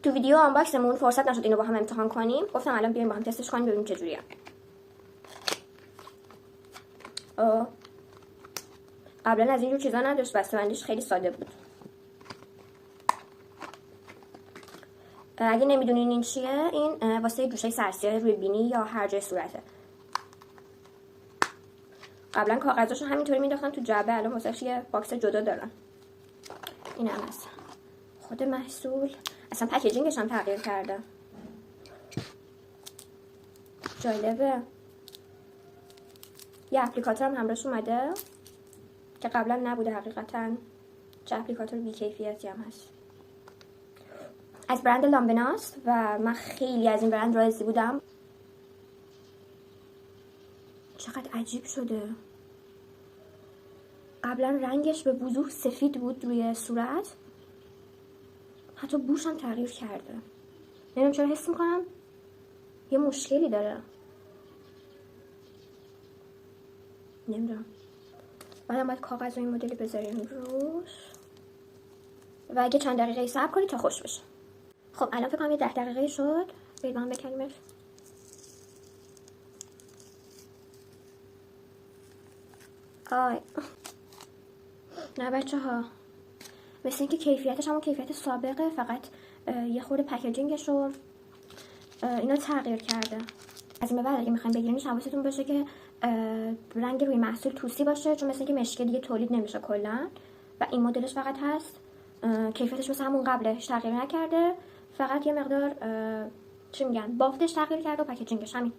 تو ویدیو آنباکسمون فرصت نشد اینو با هم امتحان کنیم، گفتم الان بیایم با هم تستش کنیم ببینیم چجوریه. قبلا از اینجور چیزا نداشت، بسته‌بندیش خیلی ساده بود. اگه نمیدونین این چیه، این واسه جوشه سرسیاه روی بینی یا هر جای صورته. قبلا کاغذاشو همینطوری مینداختن تو جعبه، الان واسه یه باکس جدا دارن. این هم هست. خود محصول اصلا پکیجینگش هم تغییر کرده. جالبه. یه اپلیکاتور هم همراهش اومده که قبلا نبوده حقیقتا. چه اپلیکاتور بی‌کیفیتی هم هست. از برند لامبناست و من خیلی از این برند راضی بودم. چقدر عجیب شده. قبلا رنگش به وضوح سفید بود روی صورت، حتی بوش هم تغییر کرده. نمیدونم چرا حس میکنم یه مشکلی داره. نمیدونم. بعدم باید کاغذ و این مدلی بذاریم روش و اگه چند دقیقه صبر کنید تا خوش بشه. خب الان فکر کنم یه 10 دقیقه شد. برید با هم بکنیمش. آی نه بچه ها، مثل اینکه کیفیتش همون کیفیت سابقه، فقط یه خورده پکیجینگش رو اینا تغییر کرده. از این به بعد اگه میخواین بگیرینش حواستون باشه که رنگ روی محصول توسی باشه، چون مثل اینکه مشکل دیگه تولید نمیشه کلا و این مدلش فقط هست. کیفیتش مثل همون قبلش تغییر نکرده، فقط یه مقدار چی میگن بافتش تغییر کرده و پکیجینگش همین.